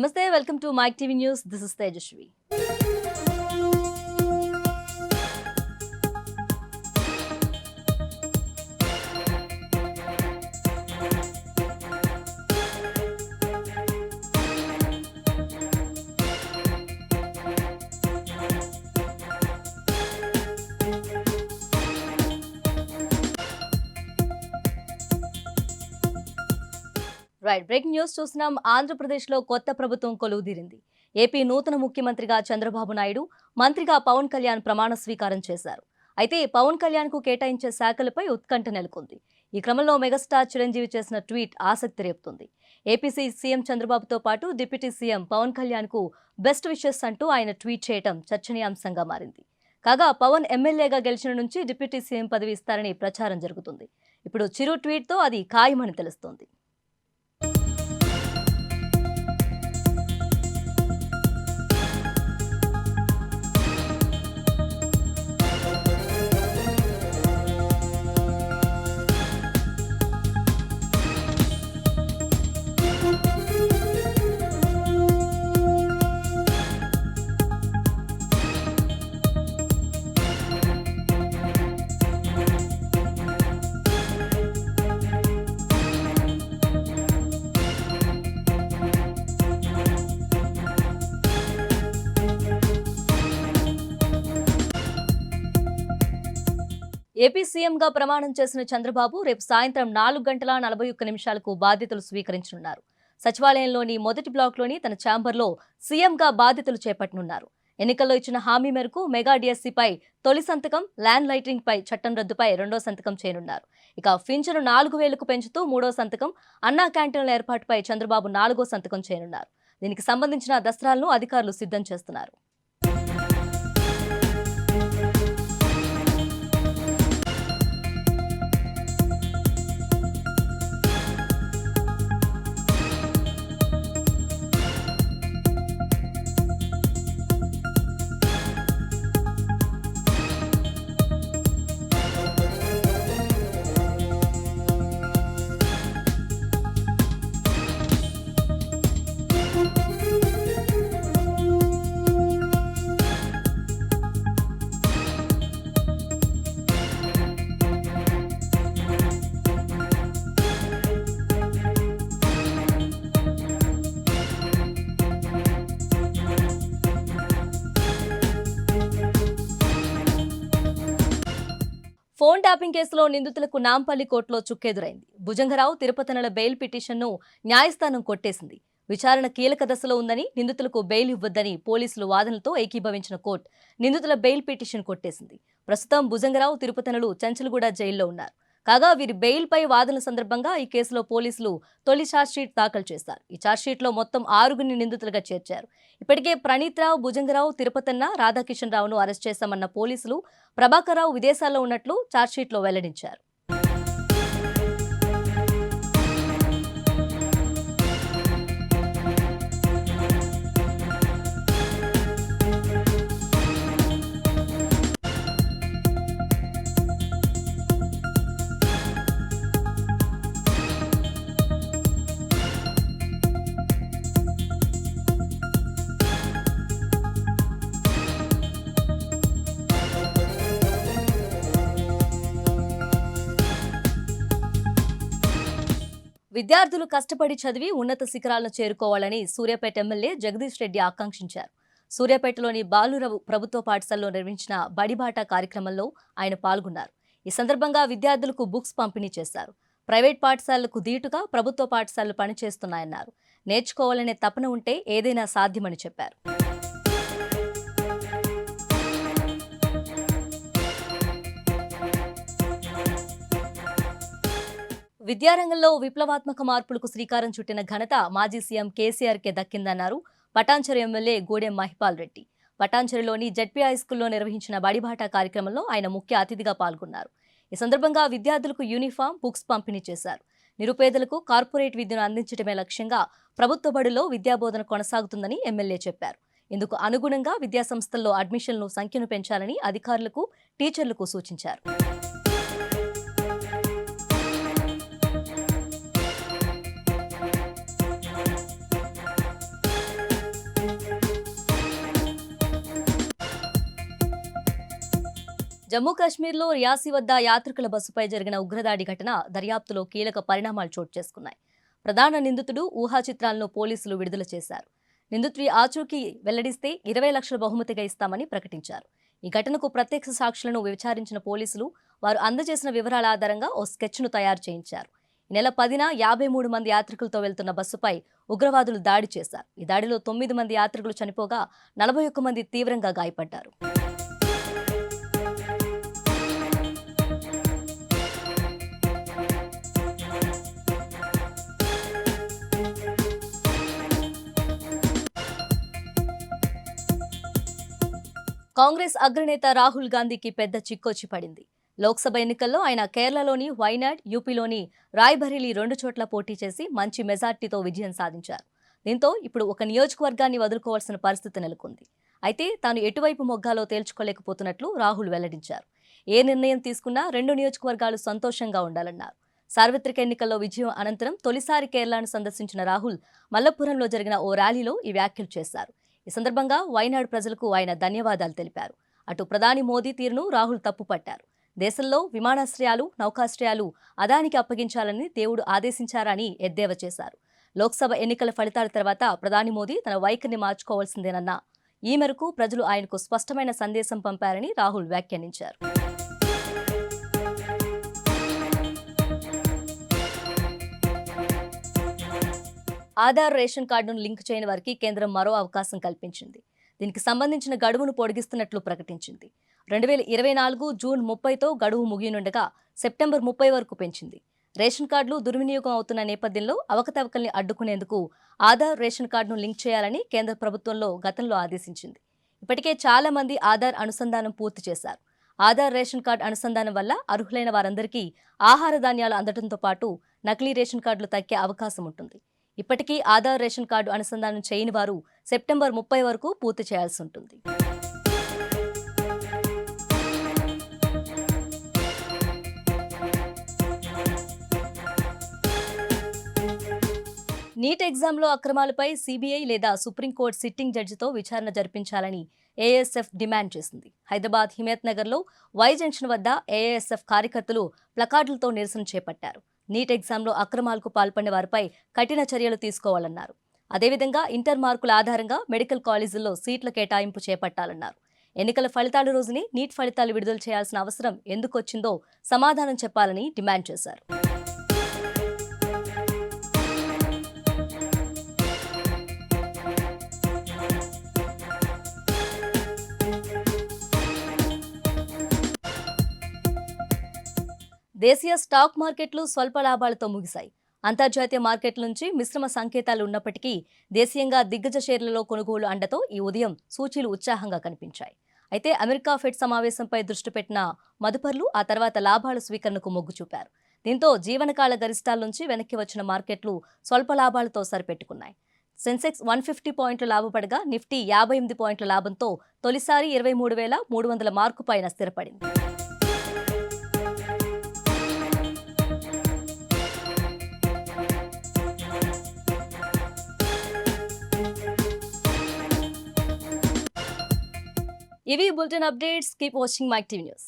నమస్తే, welcome to Mike TV news. This is Tejaswi. Breaking news చూస్తున్నాం. ఆంధ్రప్రదేశ్లో కొత్త ప్రభుత్వం కొలువుదీరింది. ఏపీ నూతన ముఖ్యమంత్రిగా చంద్రబాబు నాయుడు, మంత్రిగా పవన్ కళ్యాణ్ ప్రమాణ స్వీకారం చేశారు. అయితే పవన్ కళ్యాణ్ కు కేటాయించే శాఖలపై ఉత్కంఠ నెలకొంది. ఈ క్రమంలో మెగాస్టార్ చిరంజీవి చేసిన ట్వీట్ ఆసక్తి రేపుతుంది. ఏపీ సీఎం చంద్రబాబుతో పాటు డిప్యూటీ సీఎం పవన్ కళ్యాణ్ కు బెస్ట్ విషెస్ అంటూ ఆయన ట్వీట్ చేయడం చర్చనీయాంశంగా మారింది. కాగా పవన్ ఎమ్మెల్యేగా గెలిచిన నుంచి డిప్యూటీ సీఎం పదవి ఇస్తారని ప్రచారం జరుగుతుంది. ఇప్పుడు చిరు ట్వీట్ తో అది ఖాయమని తెలుస్తోంది. ఏపీ సీఎంగా ప్రమాణం చేసిన చంద్రబాబు రేపు సాయంత్రం 4:41 బాధ్యతలు స్వీకరించనున్నారు. సచివాలయంలోని మొదటి బ్లాక్లోని తన ఛాంబర్లో సీఎంగా బాధ్యతలు చేపట్టనున్నారు. ఎన్నికల్లో ఇచ్చిన హామీ మేరకు మెగా డిఎస్సీపై తొలి సంతకం, ల్యాండ్ లైటింగ్ పై చట్టం రద్దుపై రెండో సంతకం చేయనున్నారు. ఇక పింఛను 4,000కు పెంచుతూ మూడో సంతకం, అన్నా క్యాంటీన్ల ఏర్పాటుపై చంద్రబాబు 4వ సంతకం చేయనున్నారు. దీనికి సంబంధించిన దస్త్రాలను అధికారులు సిద్ధం చేస్తున్నారు. ఫోన్ ట్యాపింగ్ కేసులో నిందితులకు నాంపల్లి కోర్టులో చుక్కెదురైంది. భుజంగరావు, తిరుపతనల బెయిల్ పిటిషన్ను న్యాయస్థానం కొట్టేసింది. విచారణ కీలక దశలో ఉందని, నిందితులకు బెయిల్ ఇవ్వొద్దని పోలీసులు వాదనలతో ఏకీభవించిన కోర్టు నిందితుల బెయిల్ పిటిషన్ కొట్టేసింది. ప్రస్తుతం భుజంగరావు, తిరుపతనలు చెంచల్గూడ జైల్లో ఉన్నారు. కాగా వీరి బెయిల్పై వాదనల సందర్భంగా ఈ కేసులో పోలీసులు తొలి ఛార్జ్షీట్ దాఖలు చేశారు. ఈ ఛార్జ్షీట్లో మొత్తం 6గురిని నిందితులుగా చేర్చారు. ఇప్పటికే ప్రణీత్ రావు, భుజంగరావు, తిరుపతన్న, రాధాకిషన్ రావును అరెస్ట్ చేశామన్న పోలీసులు ప్రభాకర్ రావు విదేశాల్లో ఉన్నట్లు ఛార్జ్షీట్లో వెల్లడించారు. విద్యార్థులు కష్టపడి చదివి ఉన్నత శిఖరాలను చేరుకోవాలని సూర్యాపేట ఎమ్మెల్యే జగదీష్ రెడ్డి ఆకాంక్షించారు. సూర్యాపేటలోని బాలురవు ప్రభుత్వ పాఠశాలలో నిర్వహించిన బడిబాట కార్యక్రమంలో ఆయన పాల్గొన్నారు. ఈ సందర్భంగా విద్యార్థులకు బుక్స్ పంపిణీ చేశారు. ప్రైవేట్ పాఠశాలలకు దీటుగా ప్రభుత్వ పాఠశాలలు పనిచేస్తున్నాయన్నారు. నేర్చుకోవాలనే తపన ఉంటే ఏదైనా సాధ్యమని చెప్పారు. విద్యారంగంలో విప్లవాత్మక మార్పులకు శ్రీకారం చుట్టిన ఘనత మాజీ సీఎం కేసీఆర్కే దక్కిందన్నారు పటాన్చెరు ఎమ్మెల్యే గూడెం మహిపాల్ రెడ్డి. పటాన్చెరులోని జెడ్పీ హైస్కూల్లో నిర్వహించిన బడిబాట కార్యక్రమంలో ఆయన ముఖ్య అతిథిగా పాల్గొన్నారు. ఈ సందర్భంగా విద్యార్థులకు యూనిఫామ్, బుక్స్ పంపిణీ చేశారు. నిరుపేదలకు కార్పొరేట్ విద్యను అందించడమే లక్ష్యంగా ప్రభుత్వ బడుల్లో విద్యాబోధన కొనసాగుతుందని ఎమ్మెల్యే చెప్పారు. ఇందుకు అనుగుణంగా విద్యాసంస్థల్లో అడ్మిషన్ల సంఖ్యను పెంచాలని అధికారులకు, టీచర్లకు సూచించారు. జమ్మూ కాశ్మీర్లో రియాసీ వద్ద యాత్రికుల బస్సుపై జరిగిన ఉగ్రదాడి ఘటన దర్యాప్తులో కీలక పరిణామాలు చోటు చేసుకున్నాయి. ప్రధాన నిందితుడు ఊహా చిత్రాలను పోలీసులు విడుదల చేశారు. నిందితుడి ఆచూకీ వెల్లడిస్తే 20 లక్షల బహుమతిగా ఇస్తామని ప్రకటించారు. ఈ ఘటనకు ప్రత్యక్ష సాక్షులను విచారించిన పోలీసులు వారు అందజేసిన వివరాల ఆధారంగా ఓ స్కెచ్ను తయారు చేయించారు. ఈ నెల 10న 53 మంది యాత్రికులతో వెళ్తున్న బస్సుపై ఉగ్రవాదులు దాడి చేశారు. ఈ దాడిలో 9 మంది యాత్రికులు చనిపోగా 41 మంది తీవ్రంగా గాయపడ్డారు. కాంగ్రెస్ అగ్రనేత రాహుల్ గాంధీకి పెద్ద చిక్కొచ్చి పడింది. లోక్సభ ఎన్నికల్లో ఆయన కేరళలోని వైనాడ్, యూపీలోని రాయ్బరేలీ 2 చోట్ల పోటీ చేసి మంచి మెజార్టీతో విజయం సాధించారు. దీంతో ఇప్పుడు ఒక నియోజకవర్గాన్ని వదులుకోవాల్సిన పరిస్థితి నెలకొంది. అయితే తాను ఎటువైపు మొగ్గాలో తేల్చుకోలేకపోతున్నట్లు రాహుల్ వెల్లడించారు. ఏ నిర్ణయం తీసుకున్నా 2 నియోజకవర్గాలు సంతోషంగా ఉండాలన్నారు. సార్వత్రిక ఎన్నికల్లో విజయం అనంతరం తొలిసారి కేరళను సందర్శించిన రాహుల్ మల్లప్పురంలో జరిగిన ఓ ర్యాలీలో ఈ వ్యాఖ్యలు చేశారు. ఈ సందర్భంగా వైనాడ్ ప్రజలకు ఆయన ధన్యవాదాలు తెలిపారు. అటు ప్రధాని మోదీ తీరును రాహుల్ తప్పుపట్టారు. దేశంలో విమానాశ్రయాలు, నౌకాశ్రయాలు అదానికి అప్పగించాలని దేవుడు ఆదేశించారని ఎద్దేవా చేశారు. లోక్సభ ఎన్నికల ఫలితాల తర్వాత ప్రధాని మోదీ తన వైఖరిని మార్చుకోవాల్సిందేనన్న ఈ మేరకు ప్రజలు ఆయనకు స్పష్టమైన సందేశం పంపారని రాహుల్ వ్యాఖ్యానించారు. ఆధార్ రేషన్ కార్డును లింక్ చేయని వారికి కేంద్రం మరో అవకాశం కల్పించింది. దీనికి సంబంధించిన గడువును పొడిగిస్తున్నట్లు ప్రకటించింది. 2024 జూన్ 30తో గడువు ముగియనుండగా సెప్టెంబర్ 30 వరకు పెంచింది. రేషన్ కార్డులు దుర్వినియోగం అవుతున్న నేపథ్యంలో అవకతవకల్ని అడ్డుకునేందుకు ఆధార్ రేషన్ కార్డును లింక్ చేయాలని కేంద్ర ప్రభుత్వంలో గతంలో ఆదేశించింది. ఇప్పటికే చాలా మంది ఆధార్ అనుసంధానం పూర్తి చేశారు. ఆధార్ రేషన్ కార్డు అనుసంధానం వల్ల అర్హులైన వారందరికీ ఆహార ధాన్యాలు అందడంతో పాటు నకిలీ రేషన్ కార్డులు తగ్గే అవకాశం ఉంటుంది. ఇప్పటికీ ఆధార్ రేషన్ కార్డు అనుసంధానం చేయని వారు సెప్టెంబర్ 30 వరకు పూర్తి చేయాల్సి ఉంటుంది. నీట్ ఎగ్జామ్లో అక్రమాలపై సీబీఐ లేదా సుప్రీంకోర్టు సిట్టింగ్ జడ్జితో విచారణ జరిపించాలని ఏఎస్ఎఫ్ డిమాండ్ చేసింది. హైదరాబాద్ హిమయత్ నగర్లో వై జంక్షన్ వద్ద ఏఎస్ఎఫ్ కార్యకర్తలు ప్లకార్డులతో నిరసన చేపట్టారు. నీట్ ఎగ్జామ్లో అక్రమాలకు పాల్పడిన వారిపై కఠిన చర్యలు తీసుకోవాలన్నారు. అదేవిధంగా ఇంటర్ మార్కుల ఆధారంగా మెడికల్ కాలేజీల్లో సీట్ల కేటాయింపు చేపట్టాలన్నారు. ఎన్నికల ఫలితాల రోజునే నీట్ ఫలితాలు విడుదల చేయాల్సిన అవసరం ఎందుకొచ్చిందో సమాధానం చెప్పాలని డిమాండ్ చేశారు. దేశీయ స్టాక్ మార్కెట్లు స్వల్ప లాభాలతో ముగిశాయి. అంతర్జాతీయ మార్కెట్ల నుంచి మిశ్రమ సంకేతాలు ఉన్నప్పటికీ దేశీయంగా దిగ్గజ షేర్లలో కొనుగోలు అండతో ఈ ఉదయం సూచీలు ఉత్సాహంగా కనిపించాయి. అయితే అమెరికా ఫెడ్ సమావేశంపై దృష్టి పెట్టిన మదుపర్లు ఆ తర్వాత లాభాల స్వీకరణకు మొగ్గు చూపారు. దీంతో జీవనకాల గరిష్టాల నుంచి వెనక్కి వచ్చిన మార్కెట్లు స్వల్ప లాభాలతో సరిపెట్టుకున్నాయి. సెన్సెక్స్ 150 పాయింట్లు లాభపడగా నిఫ్టీ 58 పాయింట్ల లాభంతో తొలిసారి 23,300 మార్కు పైన స్థిరపడింది. ఇవి bulletin updates. Keep watching Mike TV news.